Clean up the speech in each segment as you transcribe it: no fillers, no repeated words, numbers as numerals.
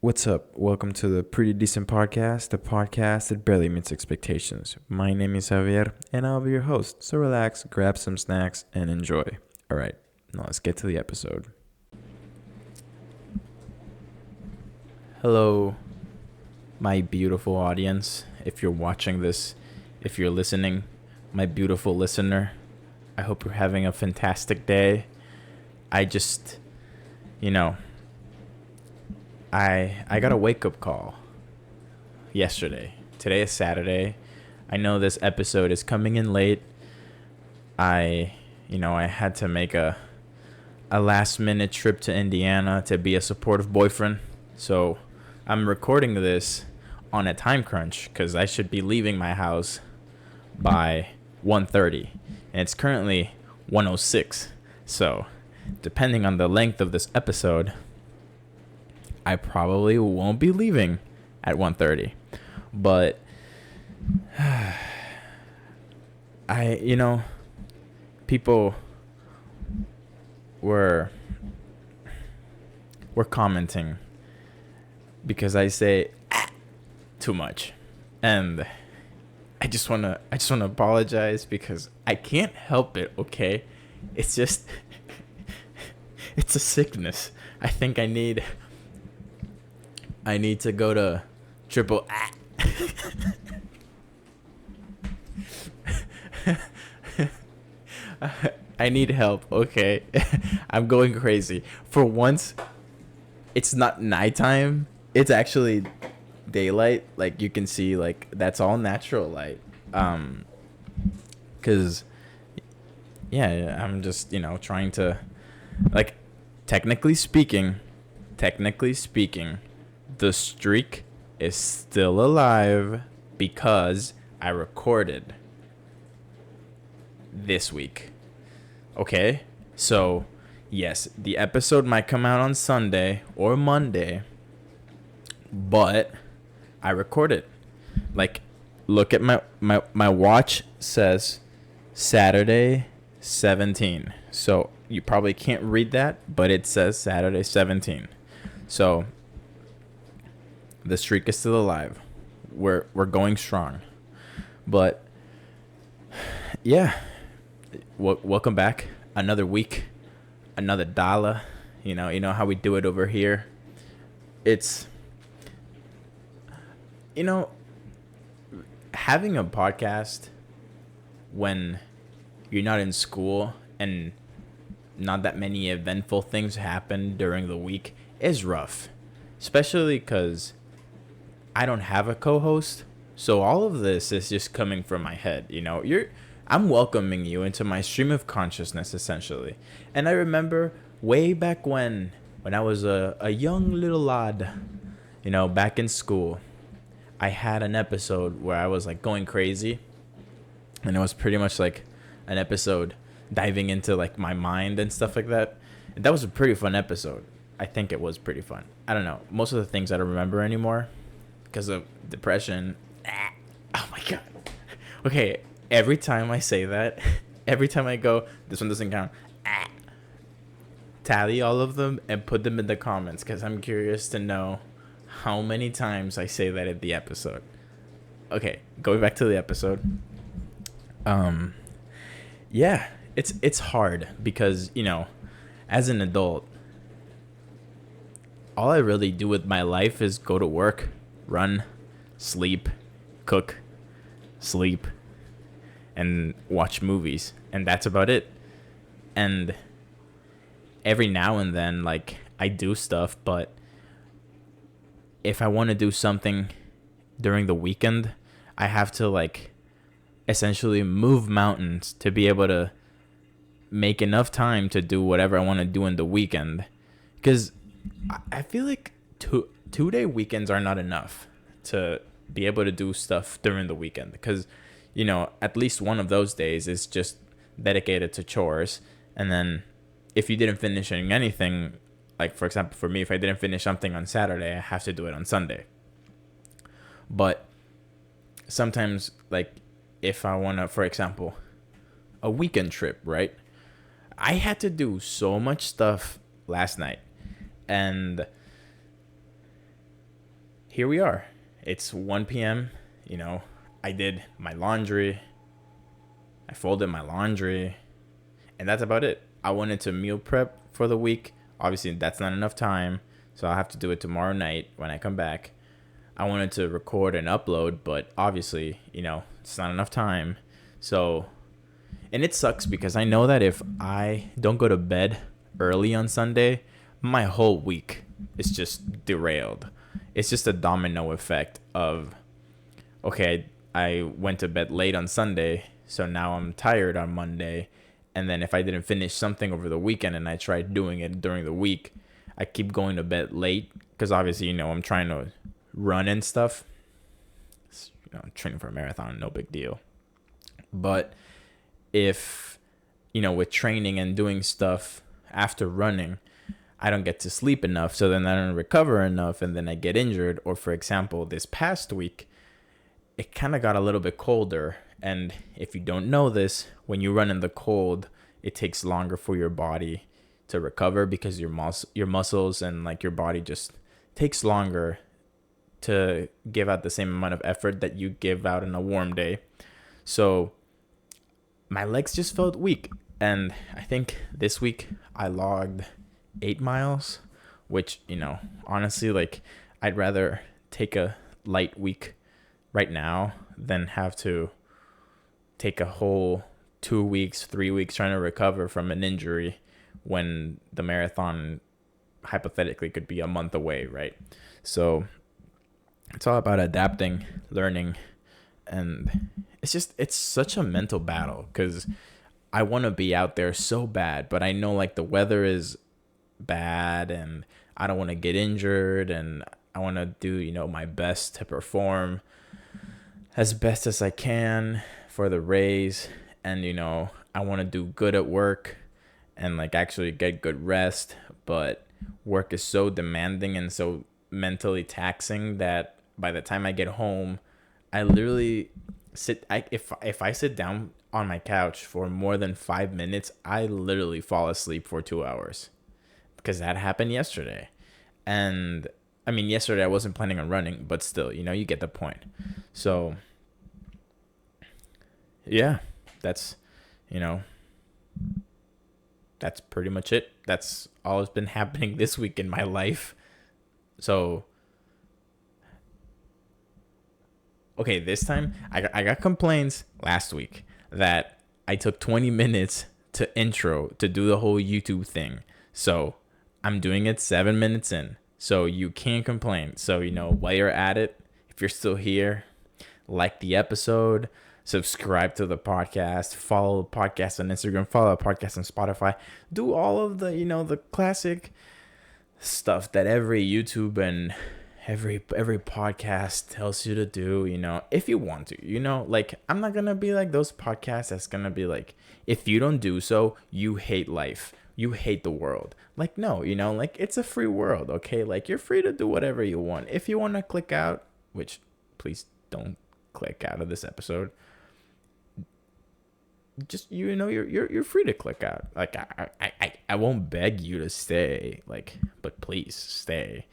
What's up? Welcome to the Pretty Decent Podcast, the podcast that barely meets expectations. My name is Javier, and I'll be your host. So relax, grab some snacks, and enjoy. All right, now let's get to the episode. Hello, my beautiful audience. If you're watching this, if you're listening, my beautiful listener, I hope you're having a fantastic day. I just, you know, I got a wake up call yesterday. Today is Saturday. I know this episode is coming in late. I had to make a last minute trip to Indiana to be a supportive boyfriend. So I'm recording this on a time crunch because I should be leaving my house by 1:30, and it's currently 1:06. So depending on the length of this episode, I probably won't be leaving at 1:30. But people were commenting because I say too much. And I just wanna apologize because I can't help it, okay? It's just it's a sickness. I think I need to go to triple I need help, okay? I'm going crazy. For once, it's not nighttime. It's actually daylight. Like you can see, like that's all natural light. Cause yeah, I'm just trying to, like, technically speaking, the streak is still alive because I recorded this week. Okay? So, yes, the episode might come out on Sunday or Monday, but I recorded. Like, look at my watch says Saturday 17. So, you probably can't read that, but it says Saturday 17. So, the streak is still alive. We're going strong. But yeah, welcome back. Another week, another dollar. You know how we do it over here. It's having a podcast when you're not in school and not that many eventful things happen during the week is rough, especially because I don't have a co-host, so all of this is just coming from my head. I'm welcoming you into my stream of consciousness, essentially. And I remember way back when I was a young little lad, back in school, I had an episode where I was like going crazy, and it was pretty much like an episode diving into like my mind and stuff like that. And that was a pretty fun episode. I think it was pretty fun. I don't know. Most of the things I don't remember anymore because of depression. Oh my god. Okay, every time I say that, every time I go, this one doesn't count. Tally all of them and put them in the comments because I'm curious to know how many times I say that in the episode. Okay, going back to the episode. Yeah, it's hard because, as an adult, all I really do with my life is go to work, run, sleep, cook, sleep, and watch movies. And that's about it. And every now and then, like, I do stuff, but if I want to do something during the weekend, I have to, like, essentially move mountains to be able to make enough time to do whatever I want to do in the weekend. Because I feel like two-day weekends are not enough to be able to do stuff during the weekend. Because, at least one of those days is just dedicated to chores. And then if you didn't finish anything, like, for example, for me, if I didn't finish something on Saturday, I have to do it on Sunday. But sometimes, like, if I want to, for example, a weekend trip, right? I had to do so much stuff last night. And here we are. It's 1 p.m. You know, I did my laundry. I folded my laundry. And that's about it. I wanted to meal prep for the week. Obviously, that's not enough time. So I'll have to do it tomorrow night when I come back. I wanted to record and upload, but obviously, it's not enough time. So, and it sucks because I know that if I don't go to bed early on Sunday, my whole week is just derailed. It's just a domino effect of, okay, I went to bed late on Sunday, so now I'm tired on Monday. And then if I didn't finish something over the weekend and I tried doing it during the week, I keep going to bed late because obviously, I'm trying to run and stuff. Training for a marathon, no big deal. But if, with training and doing stuff after running, I don't get to sleep enough, so then I don't recover enough, and then I get injured. Or for example, this past week, it kind of got a little bit colder. And if you don't know this, when you run in the cold, it takes longer for your body to recover because your muscles and like your body just takes longer to give out the same amount of effort that you give out in a warm day. So my legs just felt weak. And I think this week I logged 8 miles, which, honestly, like I'd rather take a light week right now than have to take a whole 2 weeks, 3 weeks trying to recover from an injury when the marathon hypothetically could be a month away, right? So it's all about adapting, learning, and it's such a mental battle because I want to be out there so bad, but I know like the weather is bad and I don't want to get injured, and I want to do, my best to perform as best as I can for the race. And, I want to do good at work and like actually get good rest, but work is so demanding and so mentally taxing that by the time I get home, I literally if I sit down on my couch for more than 5 minutes, I literally fall asleep for 2 hours because that happened yesterday. And I mean, yesterday I wasn't planning on running, but still, you get the point. So yeah, that's, that's pretty much it. That's all that's been happening this week in my life. So, okay, this time I got complaints last week that I took 20 minutes to do the whole YouTube thing. So I'm doing it 7 minutes in. So you can't complain. So, while you're at it, if you're still here, like the episode, subscribe to the podcast, follow the podcast on Instagram, follow the podcast on Spotify, do all of the, the classic stuff that every YouTube and every podcast tells you to do, if you want to, like I'm not going to be like those podcasts that's going to be like, if you don't do so, you hate life. You hate the world. Like, no, like it's a free world. Okay. Like you're free to do whatever you want. If you want to click out, which please don't click out of this episode, just you're free to click out. Like I won't beg you to stay, like, but please stay.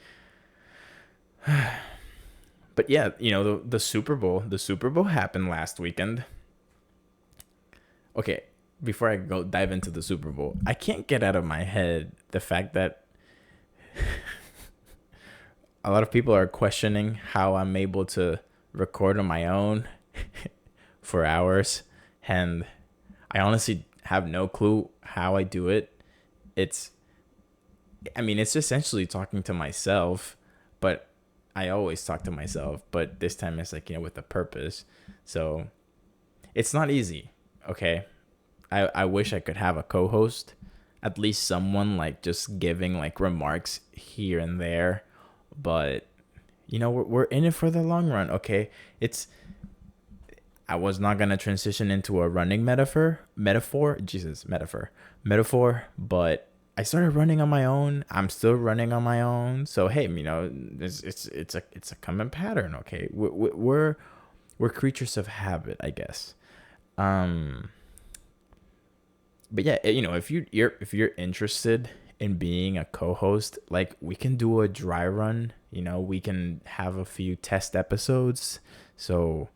But yeah, the Super Bowl happened last weekend. Okay, before I go dive into the Super Bowl, I can't get out of my head the fact that a lot of people are questioning how I'm able to record on my own for hours, and I honestly have no clue how I do it. It's essentially talking to myself, but I always talk to myself, but this time it's like, with a purpose. So it's not easy. Okay. I wish I could have a co-host, at least someone like just giving like remarks here and there, but we're in it for the long run. Okay. I was not going to transition into a running metaphor, but I started running on my own. I'm still running on my own. So, hey, it's a common pattern. Okay. We're creatures of habit, I guess. But yeah, if you're interested in being a co-host, like we can do a dry run, we can have a few test episodes. So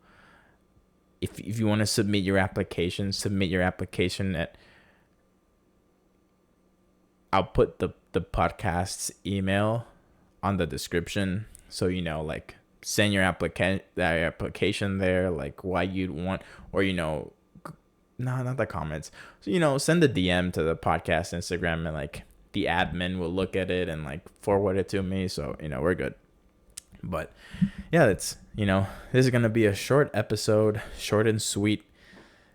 if you want to submit your application, at, I'll put the podcast's email on the description. So, like, send your application there, like why you'd want, or, no, not the comments. So, send the DM to the podcast Instagram, and like the admin will look at it and like forward it to me. So, we're good. But yeah, this is going to be a short episode, short and sweet,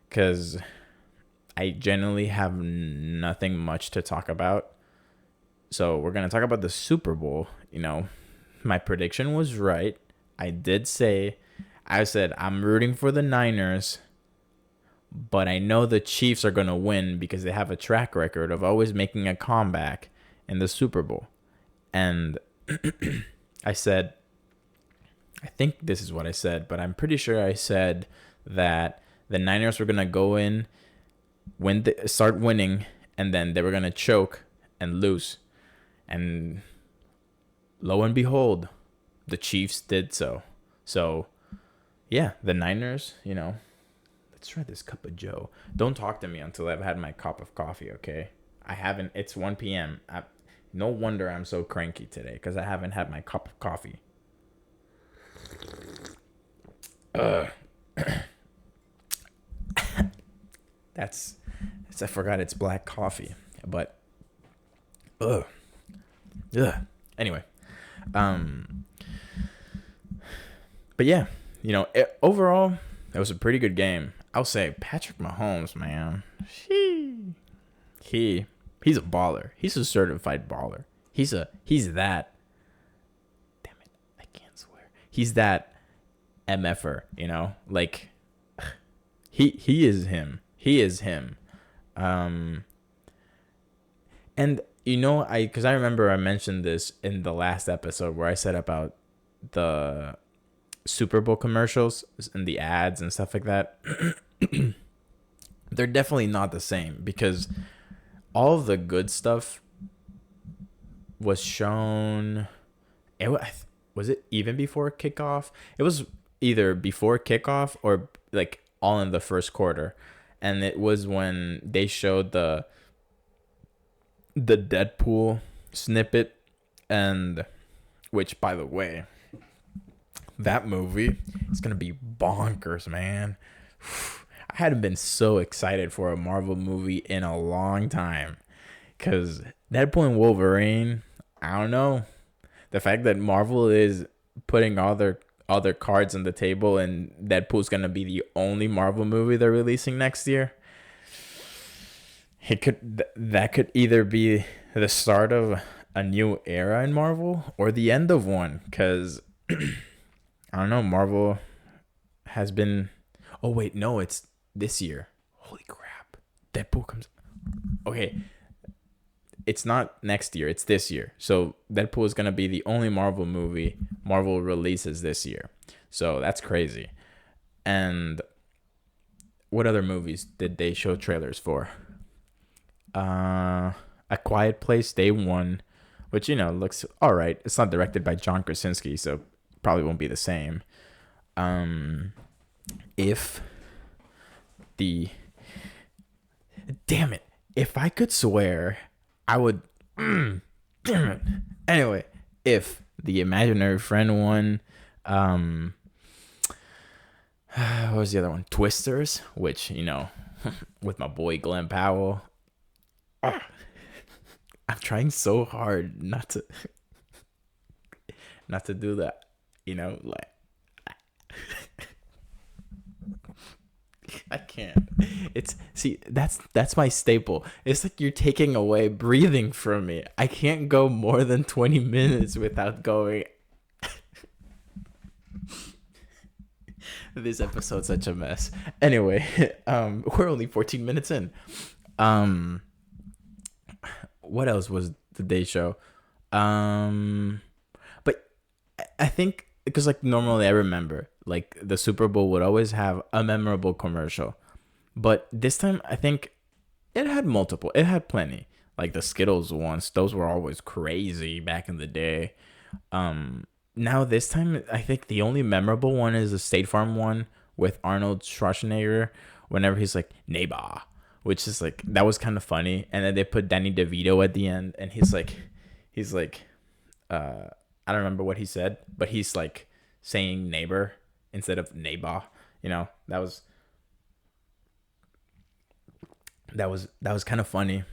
because I generally have nothing much to talk about. So we're going to talk about the Super Bowl. My prediction was right. I said I'm rooting for the Niners, but I know the Chiefs are going to win because they have a track record of always making a comeback in the Super Bowl. And I think this is what I said, but I'm pretty sure I said that the Niners were going to go in, start winning, and then they were going to choke and lose. And lo and behold, the Chiefs did so. So, yeah, the Niners, let's try this cup of Joe. Don't talk to me until I've had my cup of coffee, okay? I haven't. It's 1 p.m. No wonder I'm so cranky today, because I haven't had my cup of coffee. I forgot it's black coffee, but anyway, but yeah, overall it was a pretty good game. I'll say Patrick Mahomes, man, he's a baller. He's a certified baller. He's that. Damn it, I can't swear. He's that MFer, like he is him. He is him. And because I remember I mentioned this in the last episode where I said about the Super Bowl commercials and the ads and stuff like that. They're definitely not the same, because all of the good stuff was shown. Was it even before kickoff? It was either before kickoff or like all in the first quarter. And it was when they showed the Deadpool snippet, and which, by the way, that movie is gonna be bonkers, man. I hadn't been so excited for a Marvel movie in a long time, because Deadpool and Wolverine, I don't know, the fact that Marvel is putting all their cards on the table and Deadpool's gonna be the only Marvel movie they're releasing next year. That could either be the start of a new era in Marvel or the end of one, because I don't know, Marvel has been. Oh wait, no, it's this year. Holy crap! Deadpool comes. Okay, it's not next year. It's this year. So Deadpool is gonna be the only Marvel movie Marvel releases this year. So that's crazy. And what other movies did they show trailers for? A Quiet Place Day One, which looks all right. It's not directed by John Krasinski, so probably won't be the same. If I could swear, I would. Damn it. Anyway, if the Imaginary Friend one, what was the other one? Twisters, which with my boy Glenn Powell. I'm trying so hard not to do that, like I can't. That's my staple. It's like you're taking away breathing from me. I can't go more than 20 minutes without going. This episode's such a mess. Anyway, we're only 14 minutes in. What else was the day show? But I think because like normally I remember like the Super Bowl would always have a memorable commercial, but this time I think it had multiple. It had plenty. Like the Skittles ones, those were always crazy back in the day. now this time I think the only memorable one is the State Farm one with Arnold Schwarzenegger whenever he's like neighbor, which is like that was kind of funny. And then they put Danny DeVito at the end, and he's like, I don't remember what he said, but he's like saying neighbor instead of neighbor. You know, that was kind of funny.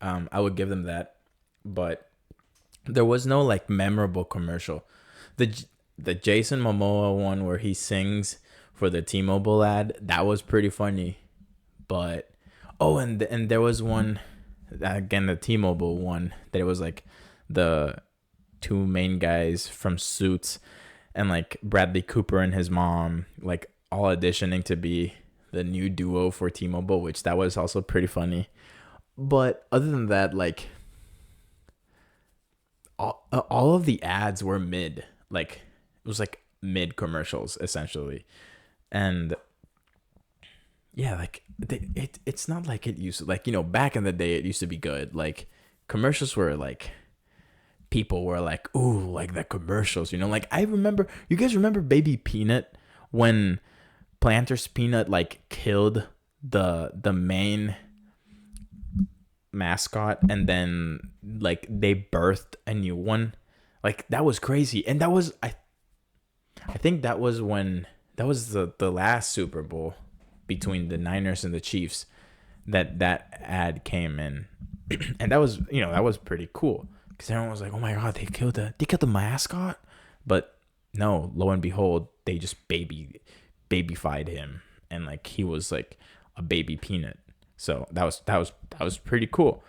I would give them that, but there was no like memorable commercial. The Jason Momoa one where he sings for the T-Mobile ad, that was pretty funny. But and there was one again, the T-Mobile one, that it was like the two main guys from Suits and like Bradley Cooper and his mom like all auditioning to be the new duo for T-Mobile, which that was also pretty funny. But other than that, like all of the ads were mid, like it was like mid commercials essentially. And yeah, like it's not like it used to, like, you know, back in the day it used to be good. Like commercials were like, people were like, ooh, like the commercials, you know, like I remember, you guys remember Baby Peanut when Planters Peanut like killed the main mascot, and then like they birthed a new one. Like that was crazy. And that was I think that was when that was the last Super Bowl between the Niners and the Chiefs that ad came in. And that was, you know, that was pretty cool because everyone was like, oh my god, they killed the mascot. But no, lo and behold, they just babyfied him, and like he was like a baby peanut. So that was pretty cool.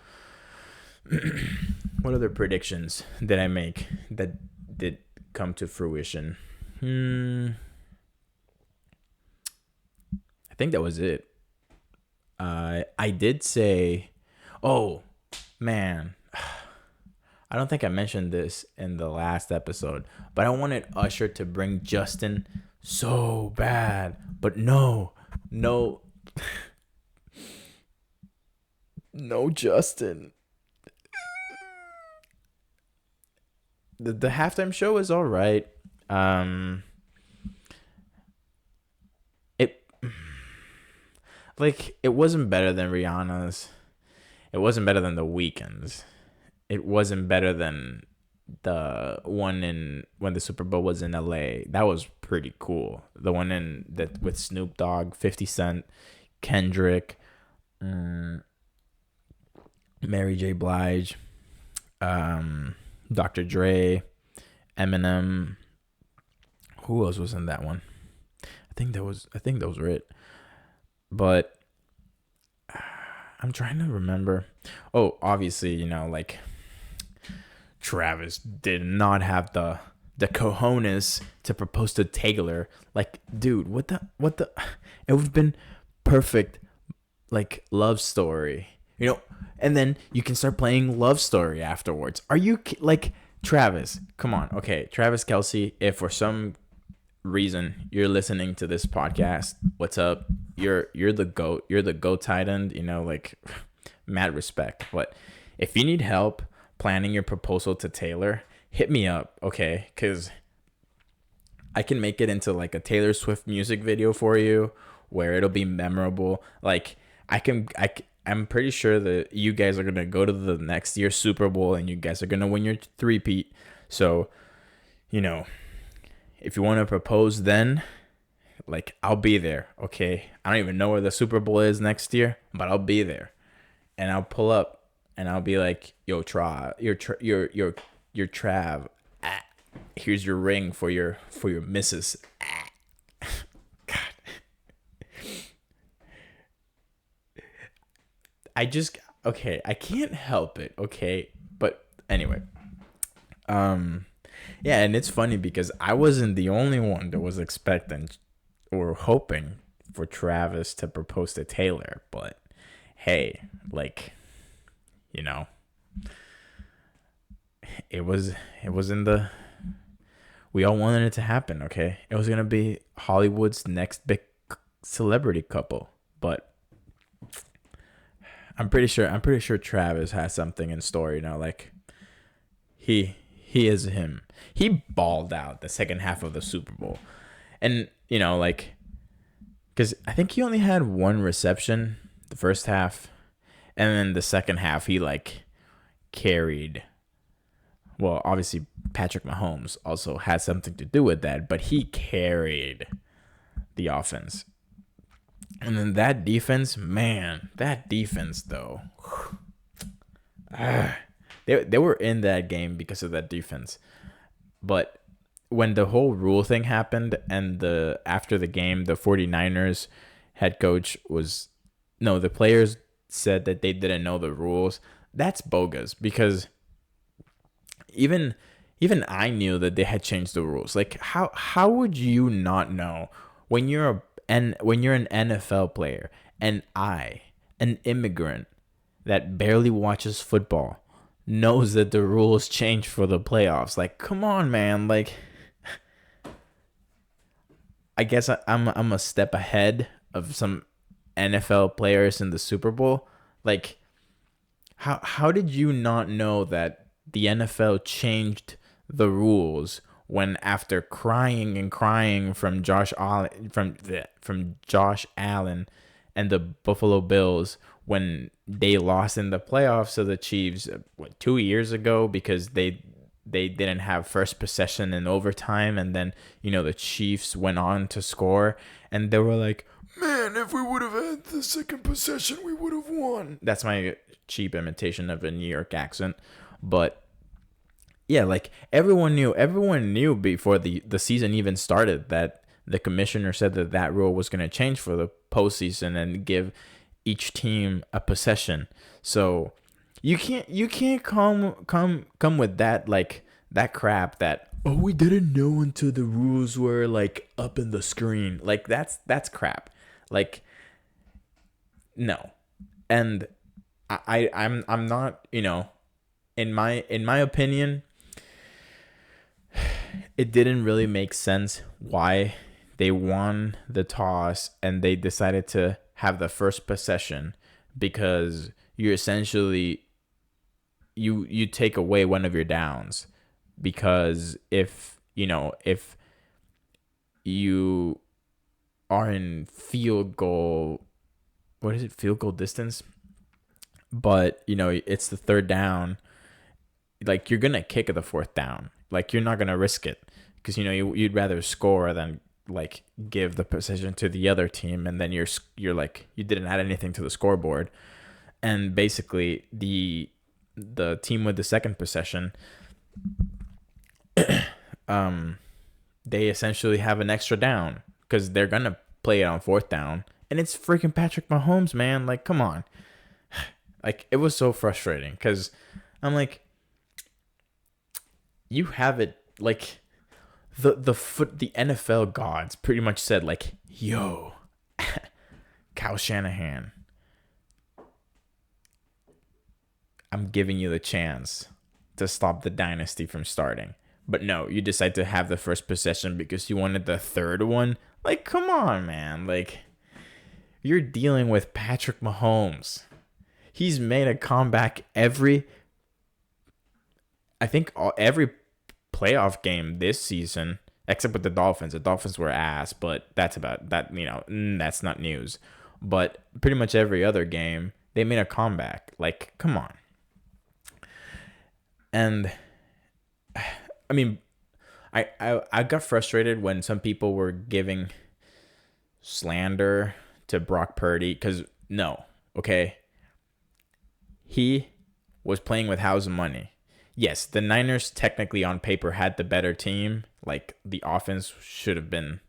What other predictions did I make that did come to fruition? I think that was it. I did say, oh man, I don't think I mentioned this in the last episode, but I wanted Usher to bring Justin so bad, but no, no, no, Justin. The halftime show is all right. It like it wasn't better than Rihanna's. It wasn't better than The Weeknd's. It wasn't better than the one in when the Super Bowl was in LA. That was pretty cool. The one in that with Snoop Dogg, 50 Cent, Kendrick, Mary J. Blige, Dr. Dre, Eminem. Who else was in that one? I think those were it. But I'm trying to remember. Oh, obviously, you know, like Travis did not have the cojones to propose to Taylor. Like, dude, what the it would have been perfect, like love story, you know, and then you can start playing love story afterwards. Are you like Travis? Come on, okay, Travis Kelce. If for some reason you're listening to this podcast, what's up? You're the goat. You're the goat tight end. You know, like mad respect. But if you need help planning your proposal to Taylor, hit me up, okay? Because I can make it into like a Taylor Swift music video for you where it'll be memorable. Like I'm pretty sure that you guys are gonna go to the next year's Super Bowl and you guys are gonna win your three-peat. So, you know, if you want to propose then, like I'll be there, okay? I don't even know where the Super Bowl is next year, but I'll be there. And I'll pull up and I'll be like, "Yo, your Trav, here's your ring for your missus." God. Okay, I can't help it, okay? But anyway, yeah, and it's funny because I wasn't the only one that was expecting or hoping for Travis to propose to Taylor, but hey, like, you know, it was in the we all wanted it to happen, okay? It was going to be Hollywood's next big celebrity couple, but I'm pretty sure Travis has something in store, you know, like he is him. He balled out the second half of the Super Bowl. And, you know, like, because I think he only had one reception the first half. And then the second half, he, like, carried. Well, obviously, Patrick Mahomes also had something to do with that, but he carried the offense. And then that defense, man, that defense, though. They were in that game because of that defense. But when the whole rule thing happened and after the game, the 49ers head coach the players said that they didn't know the rules. That's bogus because even I knew that they had changed the rules. Like how would you not know when you're an NFL player and an immigrant that barely watches football, knows that the rules change for the playoffs? Like, come on, man. Like, I guess I'm a step ahead of some NFL players in the Super Bowl. Like, how did you not know that the NFL changed the rules when, after crying and crying from Josh Allen and the Buffalo Bills when they lost in the playoffs to the Chiefs 2 years ago because they didn't have first possession in overtime, and then the Chiefs went on to score, and they were like, "Man, if we would have had the second possession, we would have won." That's my cheap imitation of a New York accent, but yeah, like everyone knew before the season even started that the commissioner said that rule was going to change for the postseason and give each team a possession. So you can't come with that, like, that crap that, oh, we didn't know until the rules were like up in the screen. Like, that's crap. Like, no. And I'm not, in my opinion, it didn't really make sense why they won the toss and they decided to have the first possession, because you essentially you take away one of your downs, because if you are in field goal distance, but it's the third down, like, you're gonna kick at the fourth down. Like, you're not gonna risk it because you'd rather score than, like, give the possession to the other team, and then you're like, you didn't add anything to the scoreboard. And basically the team with the second possession, they essentially have an extra down because they're gonna play it on fourth down, and it's freaking Patrick Mahomes, man. Like, come on. Like, it was so frustrating because I'm like, you have it, like, the NFL gods pretty much said, like, yo, Kyle Shanahan, I'm giving you the chance to stop the dynasty from starting. But no, you decide to have the first possession because you wanted the third one. Like, come on, man. Like, you're dealing with Patrick Mahomes. He's made a comeback every playoff game this season, except with the Dolphins. The Dolphins were ass, but that's about that. That's not news. But pretty much every other game, they made a comeback. Like, come on. And I mean, I got frustrated when some people were giving slander to Brock Purdy because he was playing with house money. Yes, the Niners technically on paper had the better team. Like, the offense should have been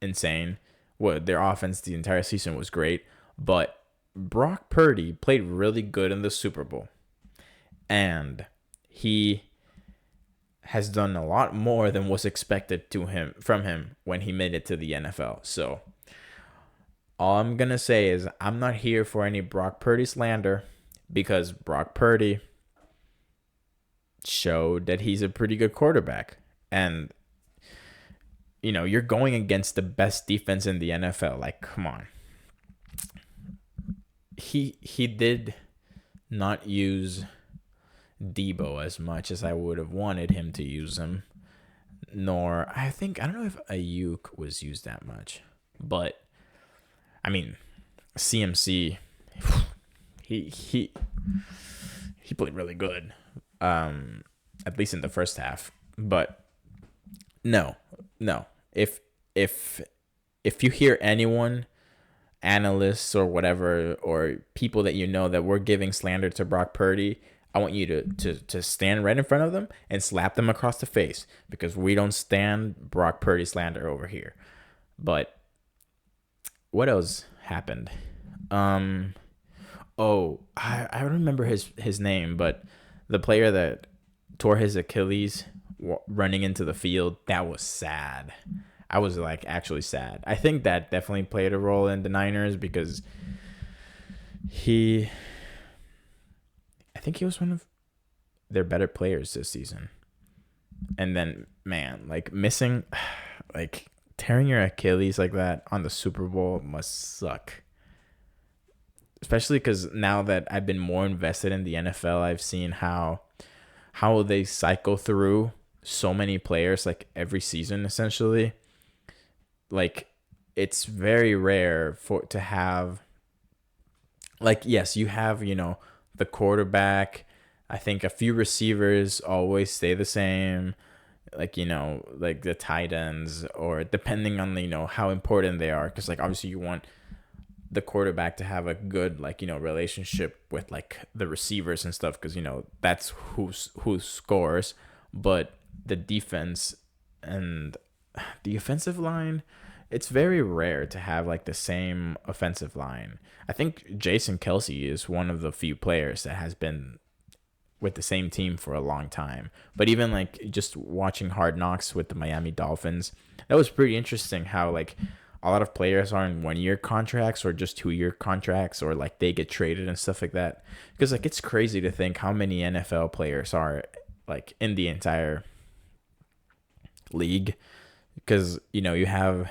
insane. Well, their offense the entire season was great, but Brock Purdy played really good in the Super Bowl. And he has done a lot more than was expected from him when he made it to the NFL. So all I'm going to say is I'm not here for any Brock Purdy slander, because Brock Purdy showed that he's a pretty good quarterback. And you're going against the best defense in the NFL. Like, come on. He did not use Debo as much as I would have wanted him to use him, nor I don't know if Ayuk was used that much, but I mean CMC, he he he played really good, at least in the first half. But no, no. If if you hear anyone, analysts or whatever, or people that you know that were giving slander to Brock Purdy, I want you to stand right in front of them and slap them across the face, because we don't stand Brock Purdy slander over here. But what else happened? Um, I don't remember his name, but the player that tore his Achilles running into the field, that was sad. I was like actually sad. I think that definitely played a role in the Niners, because he, I think he was one of their better players this season. And then, man, like missing, like tearing your Achilles like that on the Super Bowl must suck. Especially because now that I've been more invested in the NFL, I've seen how they cycle through so many players like every season essentially. Like it's very rare for to have, like, yes, you have, the quarterback. I think a few receivers always stay the same, like, like the tight ends, or depending on how important they are, because like obviously you want the quarterback to have a good, like, relationship with like the receivers and stuff, because that's who scores. But the defense and the offensive line, it's very rare to have like the same offensive line. I think Jason Kelsey is one of the few players that has been with the same team for a long time. But even like just watching Hard Knocks with the Miami Dolphins, that was pretty interesting how like a lot of players are in 1 year contracts or just 2 year contracts, or like they get traded and stuff like that. Because like it's crazy to think how many NFL players are like in the entire league. Because you have,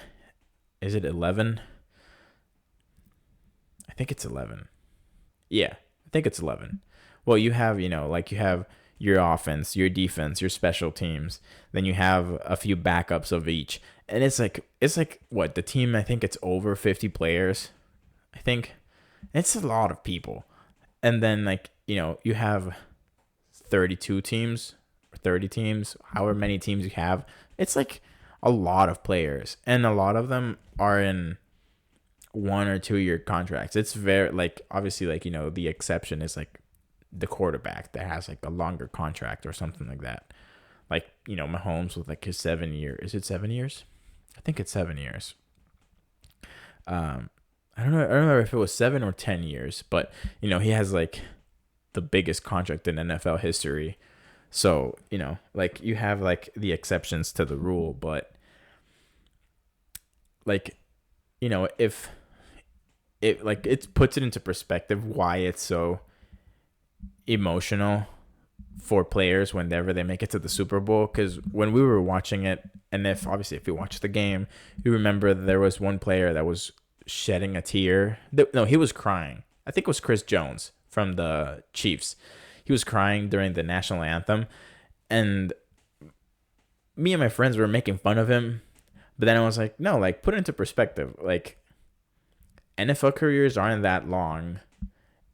is it 11? I think it's 11. Yeah, I think it's 11. Well, you have, like you have your offense, your defense, your special teams. Then you have a few backups of each. And it's like what, the team, I think it's over 50 players. I think it's a lot of people. And then like, you have 32 teams or 30 teams, however many teams you have. It's like a lot of players, and a lot of them are in 1 or 2 year contracts. It's very like, obviously, like, the exception is like the quarterback that has like a longer contract or something like that. Like, Mahomes with like his 7 year, is it 7 years? I think it's 7 years. I don't know if it was 7 or 10 years, but he has like the biggest contract in NFL history. So, like you have like the exceptions to the rule, but like, if it, like, it puts it into perspective why it's so emotional for players whenever they make it to the Super Bowl. Because when we were watching it, and if you watch the game, you remember there was one player that was shedding a tear. No, he was crying. I think it was Chris Jones from the Chiefs. He was crying during the national anthem, and me and my friends were making fun of him. But then I was like, no, like, put it into perspective. Like, NFL careers aren't that long,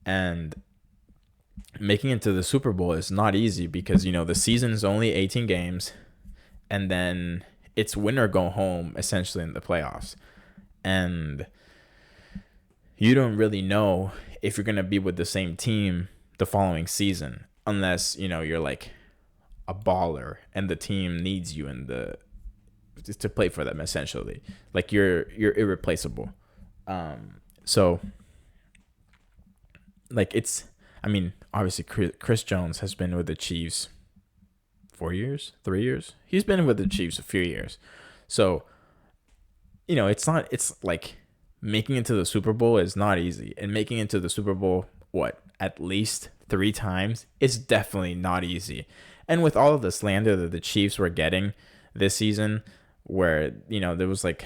and making it to the Super Bowl is not easy, because the season is only 18 games, and then it's win or go home essentially in the playoffs, and you don't really know if you're gonna be with the same team the following season, unless you're like a baller and the team needs you in the to play for them essentially. Like you're irreplaceable. So like it's, I mean, obviously Chris Jones has been with the Chiefs 4 years, 3 years. He's been with the Chiefs a few years. So, it's like making it to the Super Bowl is not easy. And making it to the Super Bowl, what, at least 3 times, is definitely not easy. And with all of the slander that the Chiefs were getting this season, where, there was like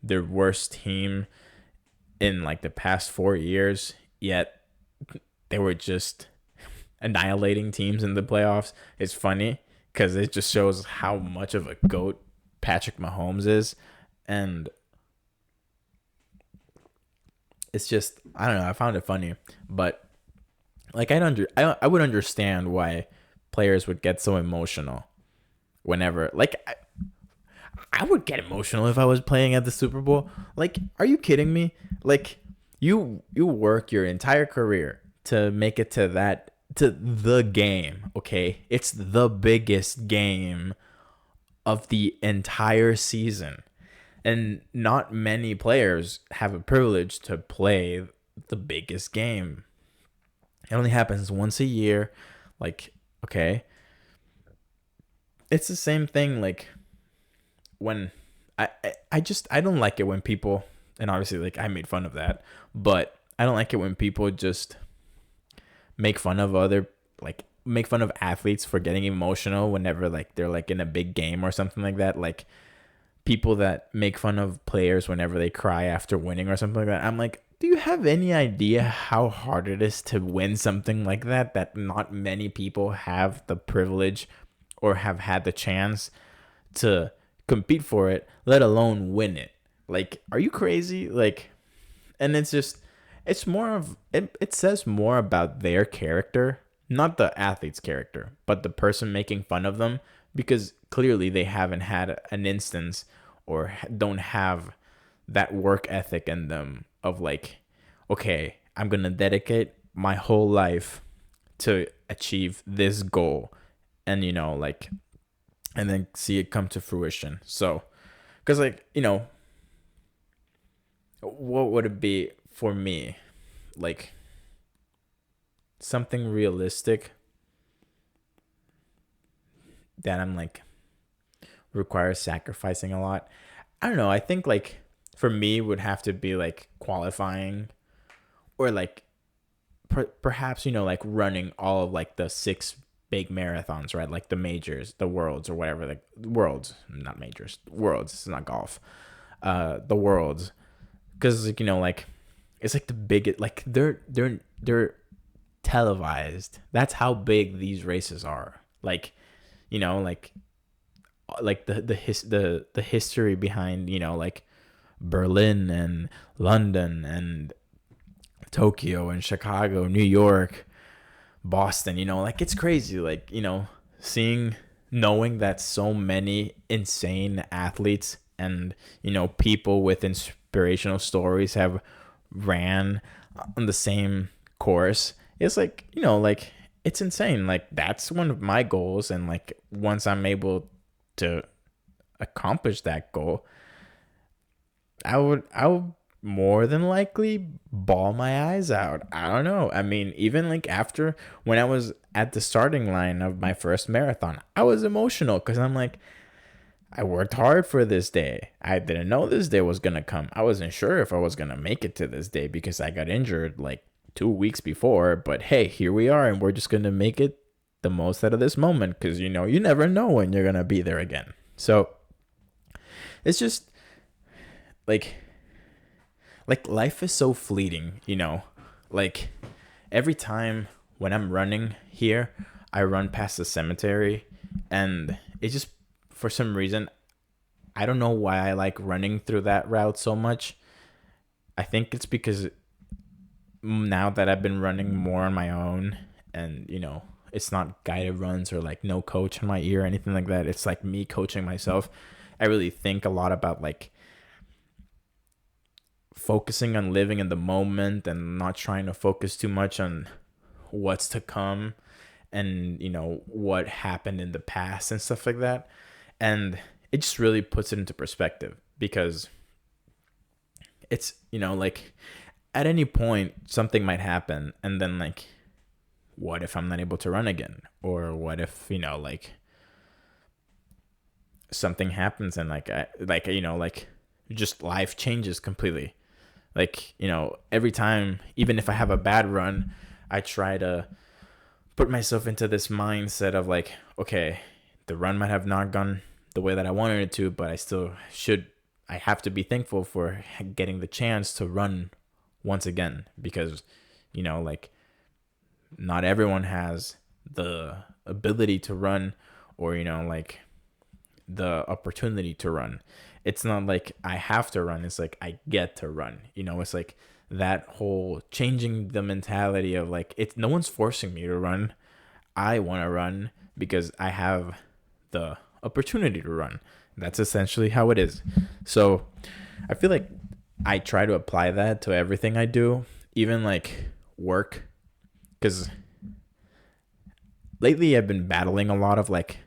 their worst team in like the past 4 years, yet they were just annihilating teams in the playoffs. It's funny because it just shows how much of a goat Patrick Mahomes is. And it's just, I don't know, I found it funny. But like I would understand why players would get so emotional whenever, like, I would get emotional if I was playing at the Super Bowl. Like, are you kidding me? Like, you work your entire career to make it to the game, okay? It's the biggest game of the entire season. And not many players have a privilege to play the biggest game. It only happens once a year. Like, okay. It's the same thing like when I don't like it when people, and obviously like I made fun of that, but I don't like it when people just make fun of make fun of athletes for getting emotional whenever like they're like in a big game or something like that. Like people that make fun of players whenever they cry after winning or something like that. I'm like, do you have any idea how hard it is to win something like that not many people have the privilege or have had the chance to compete for it, let alone win it? Like, are you crazy? Like, and it's just, it's more of it says more about their character, not the athlete's character, but the person making fun of them, because clearly they haven't had an instance or don't have that work ethic in them of like, okay, I'm going to dedicate my whole life to achieve this goal, and like, and then see it come to fruition. So because like, what would it be for me? Like something realistic that I'm like requires sacrificing a lot. I don't know. I think like for me would have to be like qualifying, or like perhaps like running all of like the 6 big marathons, right? Like the majors, the worlds, or whatever. Like worlds, not majors, worlds. It's not golf. The worlds, because like like it's like the biggest. Like they're televised. That's how big these races are. Like like the history behind like Berlin and London and Tokyo and Chicago, New York, Boston, like it's crazy. Like, knowing that so many insane athletes and, people with inspirational stories have ran on the same course. It's like, like it's insane. Like that's one of my goals. And like once I'm able to accomplish that goal, I would more than likely bawl my eyes out. I don't know. I mean, even like after when I was at the starting line of my first marathon, I was emotional because I'm like, I worked hard for this day. I didn't know this day was gonna come. I wasn't sure if I was gonna make it to this day because I got injured like 2 weeks before. But hey, here we are, and we're just gonna make it the most out of this moment because you never know when you're gonna be there again. So it's just like life is so fleeting, like every time when I'm running here, I run past the cemetery, and it just, for some reason, I don't know why I like running through that route so much. I think it's because now that I've been running more on my own, and it's not guided runs or like no coach in my ear or anything like that. It's like me coaching myself. I really think a lot about like focusing on living in the moment and not trying to focus too much on what's to come and what happened in the past and stuff like that. And it just really puts it into perspective because it's like at any point something might happen, and then like what if I'm not able to run again, or what if like something happens and like like just life changes completely. Like, every time, even if I have a bad run, I try to put myself into this mindset of like, okay, the run might have not gone the way that I wanted it to, but I have to be thankful for getting the chance to run once again, because, like not everyone has the ability to run or like the opportunity to run. It's not like I have to run, it's like I get to run. It's like that whole changing the mentality of like, it's no one's forcing me to run. I want to run because I have the opportunity to run. That's essentially how it is. So I feel like I try to apply that to everything I do, even like work, because lately I've been battling a lot of like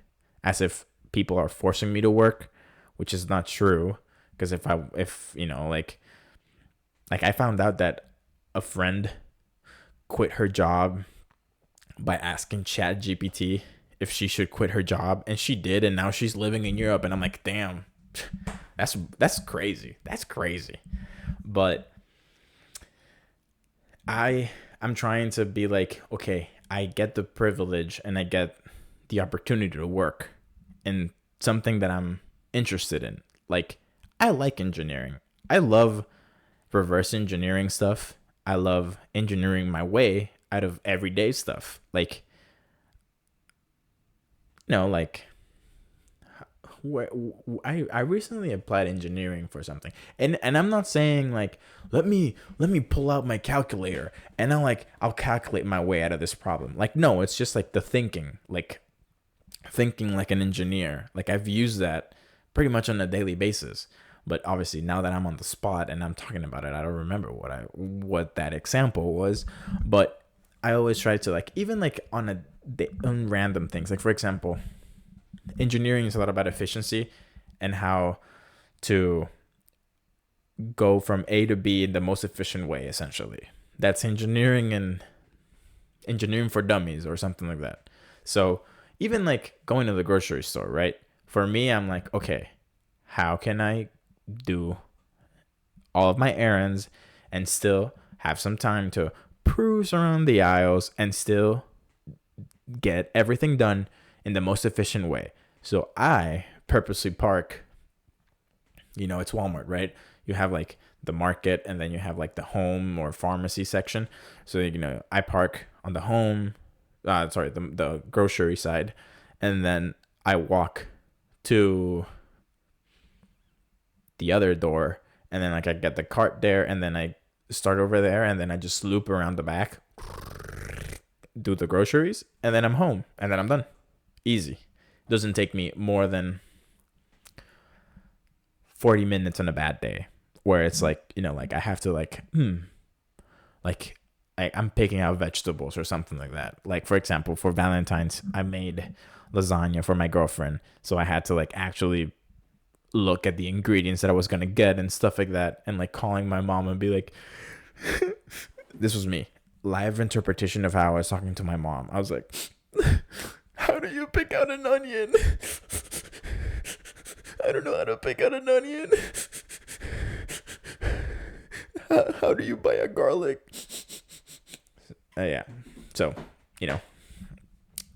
as if people are forcing me to work, which is not true. Because if like I found out that a friend quit her job by asking Chat GPT if she should quit her job, and she did, and now she's living in Europe, and I'm like, damn, that's crazy. That's crazy. But I'm trying to be like, okay, I get the privilege and I get the opportunity to work in something that I'm interested in. Like, I like engineering. I love reverse engineering stuff. I love engineering my way out of everyday stuff. Like, like where I recently applied engineering for something, and I'm not saying like let me pull out my calculator and I'll calculate my way out of this problem. Like, no, it's just like the thinking like an engineer. Like, I've used that pretty much on a daily basis. But obviously now that I'm on the spot and I'm talking about it, I don't remember what that example was. But I always try to like, even like on random things, like for example, engineering is a lot about efficiency and how to go from A to B in the most efficient way, essentially. That's engineering, and engineering for dummies or something like that. So even like going to the grocery store, right? For me, I'm like, okay, how can I do all of my errands and still have some time to cruise around the aisles and still get everything done in the most efficient way? So I purposely park, it's Walmart, right? You have like the market, and then you have like the home or pharmacy section. So, I park on the home, the grocery side, and then I walk to the other door, and then like I get the cart there, and then I start over there, and then I just loop around the back, do the groceries, and then I'm home, and then I'm done. Easy. Doesn't take me more than 40 minutes on a bad day, where it's like, like I have to like I'm picking out vegetables or something like that. Like, for example, for Valentine's, I made lasagna for my girlfriend, so I had to like actually look at the ingredients that I was gonna get and stuff like that, and like calling my mom and be like, this was me, live interpretation of how I was talking to my mom. I was like, how do you pick out an onion? I don't know how to pick out an onion. How do you buy a garlic? Yeah. So,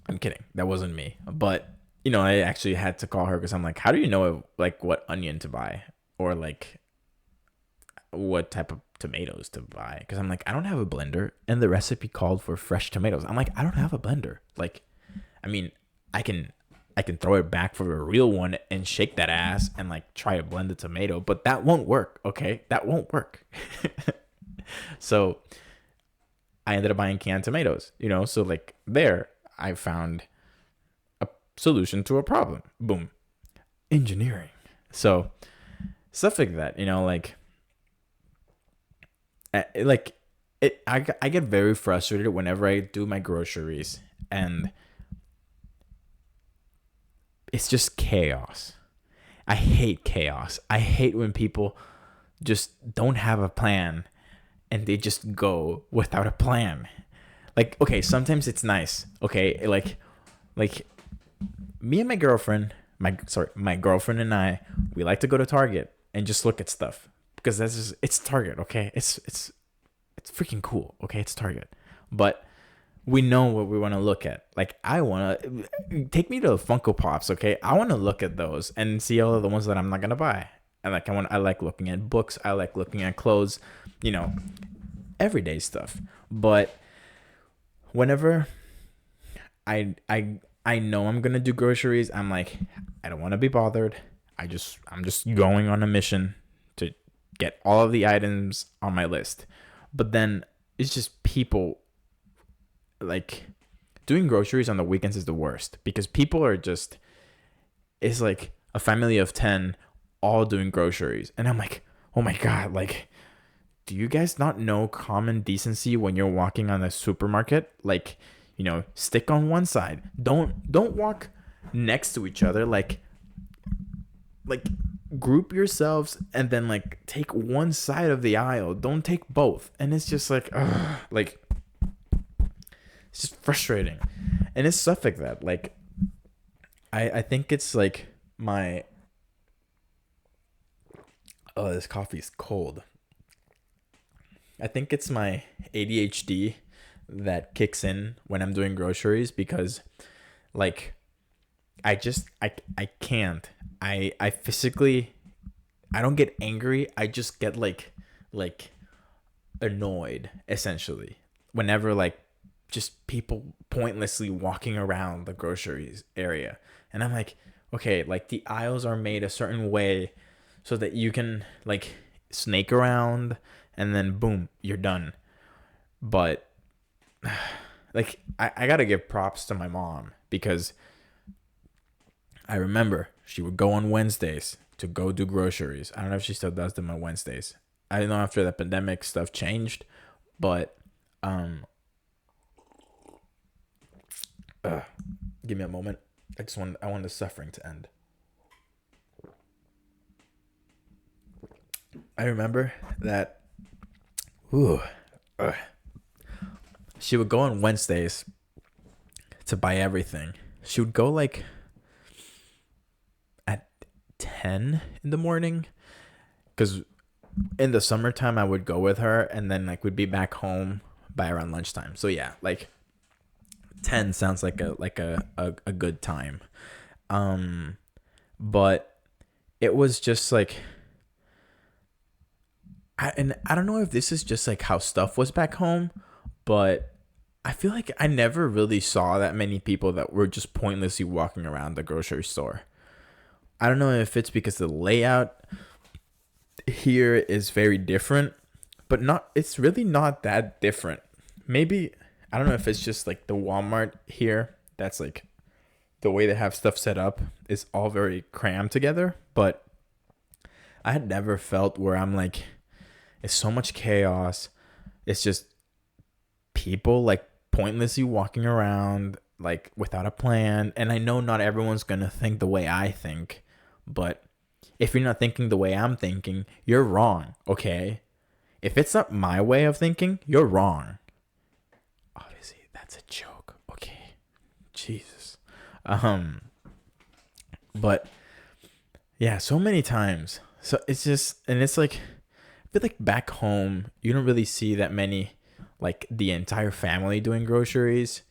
I'm kidding. That wasn't me. But, I actually had to call her because I'm like, how do you know like what onion to buy, or like what type of tomatoes to buy? Because I'm like, I don't have a blender, and the recipe called for fresh tomatoes. I'm like, I don't have a blender. Like, I mean, I can throw it back for a real one and shake that ass and like try to blend the tomato, but that won't work. Okay, that won't work. So I ended up buying canned tomatoes. So like there, I found a solution to a problem. Boom, engineering. So stuff like that. I get very frustrated whenever I do my groceries and it's just chaos. I hate chaos. I hate when people just don't have a plan and they just go without a plan. Like, okay, sometimes it's nice. Okay, like me and my girlfriend, my girlfriend and I, we like to go to Target and just look at stuff because it's Target. Okay, it's freaking cool. Okay, it's Target, but we know what we want to look at. Like, I want to take me to Funko Pops. Okay, I want to look at those and see all of the ones that I'm not gonna buy. And like, I like looking at books. I like looking at clothes. Everyday stuff. But whenever I I know I'm gonna do groceries, I'm like, I don't want to be bothered. I'm just going on a mission to get all of the items on my list. But then it's just people, like, doing groceries on the weekends is the worst because people are just, it's like a family of 10 all doing groceries. And I'm like, oh my God, like, do you guys not know common decency when you're walking on a supermarket? Like, stick on one side. Don't walk next to each other. Like group yourselves and then like take one side of the aisle. Don't take both. And it's just like, ugh, like, it's just frustrating. And it's stuff like that. Like, I think it's like my, oh, this coffee is cold. I think it's my ADHD that kicks in when I'm doing groceries because, like, I can't. I physically, I don't get angry. I just get like annoyed essentially whenever like just people pointlessly walking around the groceries area. And I'm like, okay, like the aisles are made a certain way so that you can like snake around and then boom, you're done. But like I gotta give props to my mom because I remember she would go on Wednesdays to go do groceries. I don't know if she still does them on Wednesdays. I don't know after the pandemic stuff changed, but uh, give me a moment. I want the suffering to end. I remember that. Ooh, she would go on Wednesdays to buy everything. She would go like at 10 in the morning because in the summertime I would go with her and then like we'd be back home by around lunchtime. So yeah, like 10 sounds like a good time. But it was just like I don't know if this is just like how stuff was back home, but I feel like I never really saw that many people that were just pointlessly walking around the grocery store. I don't know if it's because the layout here is very different, but not it's really not that different. Maybe I don't know if it's just like the Walmart here that's like the way they have stuff set up is all very crammed together, but I had never felt where I'm like it's so much chaos. It's just people like pointlessly walking around like without a plan. And I know not everyone's going to think the way I think, but if you're not thinking the way I'm thinking, you're wrong, okay? If it's not my way of thinking, you're wrong. Obviously, that's a joke. Okay. Jesus. But yeah, so many times. So it's just and it's like I feel like back home, you don't really see that many like the entire family doing groceries.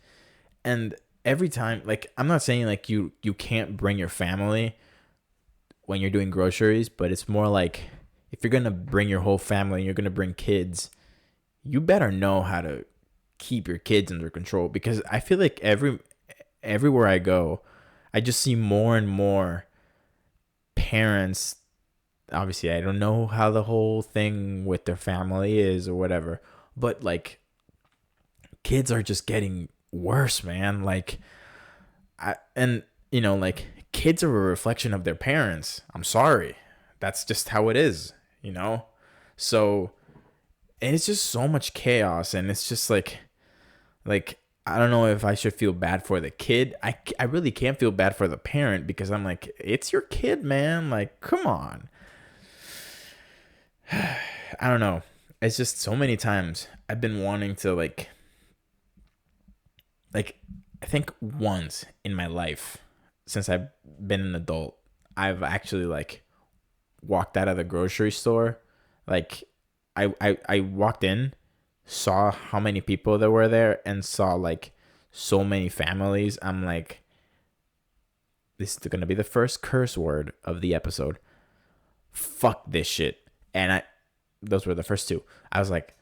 And every time like I'm not saying like you can't bring your family when you're doing groceries, but it's more like if you're going to bring your whole family and you're going to bring kids, you better know how to keep your kids under control because I feel like everywhere I go, I just see more and more parents. Obviously, I don't know how the whole thing with their family is or whatever, but like kids are just getting worse, man. Like like kids are a reflection of their parents. I'm sorry. That's just how it is. So, and it's just so much chaos and it's just like I don't know if I should feel bad for the kid. I really can't feel bad for the parent because I'm like, it's your kid, man. Like, come on. I don't know. It's just so many times I've been wanting to like I think once in my life since I've been an adult, I've actually like walked out of the grocery store. Like I walked in, saw how many people there were there and saw like so many families. I'm like, this is gonna be the first curse word of the episode. Fuck this shit. And those were the first two. I was like,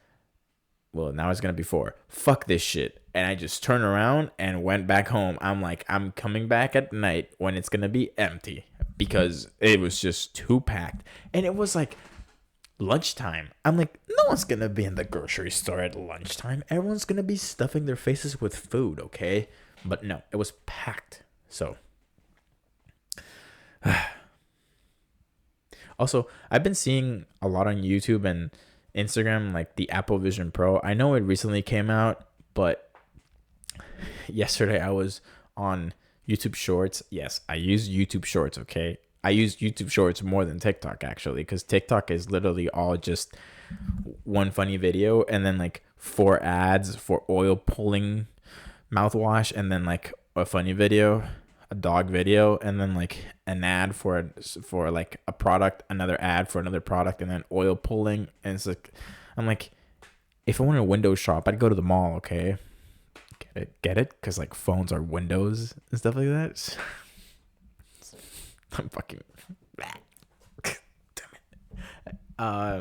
Well, now it's gonna be 4. Fuck this shit. And I just turned around and went back home. I'm like, I'm coming back at night when it's gonna be empty because it was just too packed. And it was like lunchtime. I'm like, no one's gonna be in the grocery store at lunchtime. Everyone's gonna be stuffing their faces with food, okay? But no, it was packed. So also, I've been seeing a lot on YouTube and Instagram, like the Apple Vision Pro. I know it recently came out, but yesterday I was on YouTube Shorts. Yes, I use YouTube Shorts, okay? I use YouTube Shorts more than TikTok, actually, because TikTok is literally all just one funny video and then like 4 ads for oil pulling mouthwash, and then like a funny video, a dog video, and then like an ad for like a product, another ad for another product, and then oil pulling. And it's like, I'm like, if I want a window shop, I'd go to the mall, okay? Get it? Because like phones are windows and stuff like that. I'm fucking damn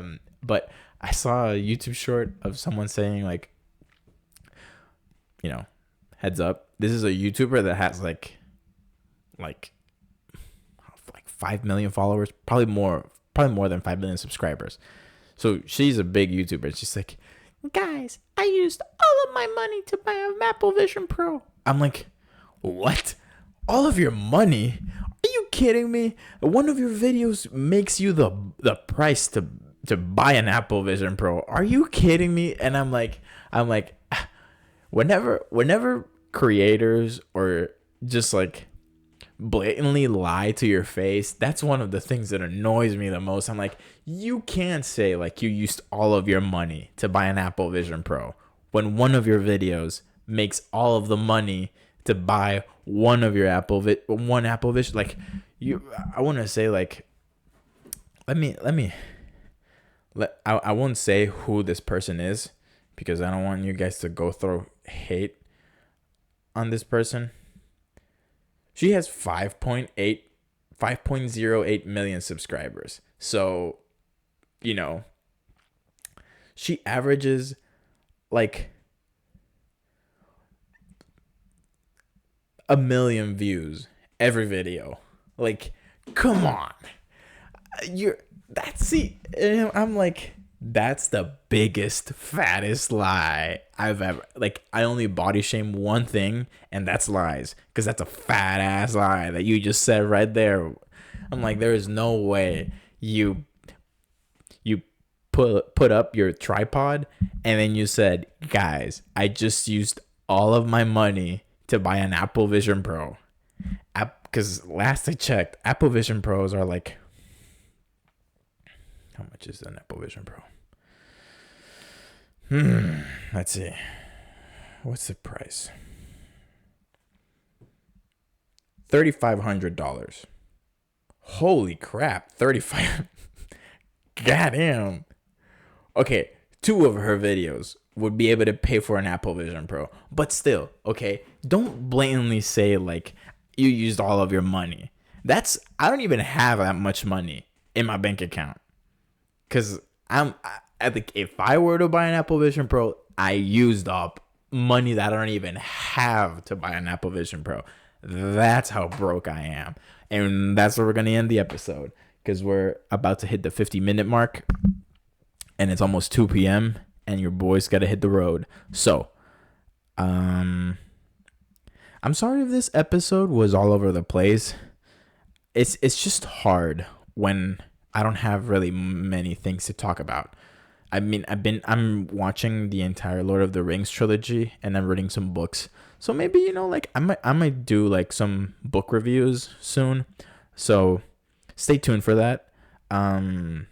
it. But I saw a YouTube short of someone saying like, heads up, this is a YouTuber that has like 5 million followers, probably more than 5 million subscribers. So she's a big YouTuber. She's like, guys, I used all of my money to buy a Apple Vision Pro. I'm like, what? All of your money? Are you kidding me? One of your videos makes you the price to buy an Apple Vision Pro. Are you kidding me? And I'm like, whenever creators or just like blatantly lie to your face, that's one of the things that annoys me the most. I'm like, you can't say like you used all of your money to buy an Apple Vision Pro when one of your videos makes all of the money to buy one of your Apple Vision. Like, I want to say like, I won't say who this person is because I don't want you guys to go through hate on this person. She has 5.08 million subscribers. So, she averages like 1 million views every video. Like, come on. I'm like, that's the biggest, fattest lie I've ever, like, I only body shame one thing, and that's lies, because that's a fat ass lie that you just said right there. I'm like, there is no way you put up your tripod and then you said, guys, I just used all of my money to buy an Apple Vision Pro. Because last I checked, Apple Vision Pros are like, how much is an Apple Vision Pro? Let's see. What's the price? $3,500. Holy crap, 35. Goddamn. Okay, 2 of her videos would be able to pay for an Apple Vision Pro. But still, okay, don't blatantly say like you used all of your money. I don't even have that much money in my bank account. Cause I think if I were to buy an Apple Vision Pro, I used up money that I don't even have to buy an Apple Vision Pro. That's how broke I am. And that's where we're going to end the episode, because we're about to hit the 50-minute mark and it's almost 2 p.m. and your boy's got to hit the road. So, I'm sorry if this episode was all over the place. It's just hard when I don't have really many things to talk about. I mean, I'm watching the entire Lord of the Rings trilogy and I'm reading some books. So maybe, like I might do like some book reviews soon. So stay tuned for that. Some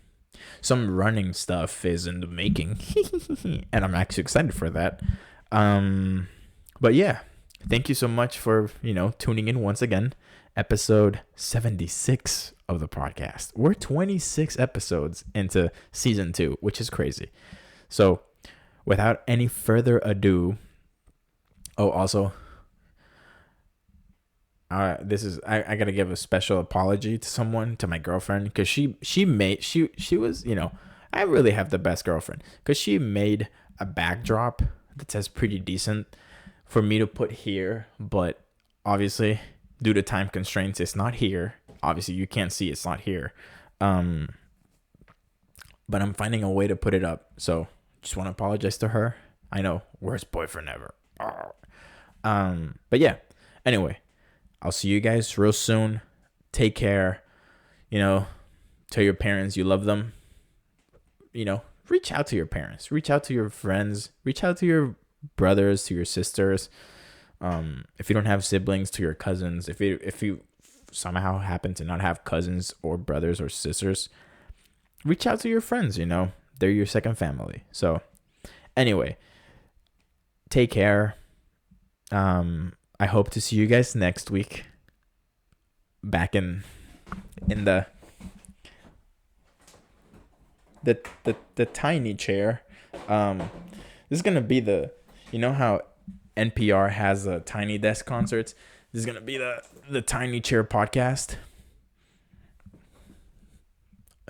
running stuff is in the making and I'm actually excited for that. But yeah, thank you so much for, tuning in once again. Episode 76 of the podcast. We're 26 episodes into season 2, which is crazy. So without any further ado, also, I gotta give a special apology to my girlfriend, because she was, I really have the best girlfriend, because she made a backdrop that says pretty decent for me to put here, but obviously due to time constraints, it's not here. Obviously, you can't see it's not here. But I'm finding a way to put it up. So just want to apologize to her. I know, worst boyfriend ever. But yeah. Anyway, I'll see you guys real soon. Take care. Tell your parents you love them. Reach out to your parents. Reach out to your friends. Reach out to your brothers, to your sisters. If you don't have siblings, to your cousins. If you somehow happen to not have cousins or brothers or sisters, reach out to your friends. They're your second family. So anyway, take care. I hope to see you guys next week. Back in the tiny chair. This is gonna be how NPR has a tiny desk concerts. This is gonna be the tiny chair podcast.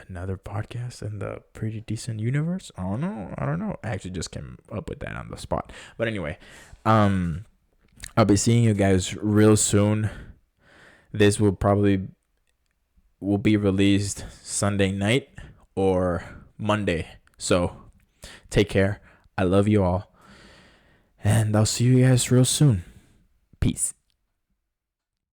Another podcast in the pretty decent universe. I don't know. I actually just came up with that on the spot. But anyway, I'll be seeing you guys real soon. This will be released Sunday night or Monday. So take care. I love you all. And I'll see you guys real soon. Peace.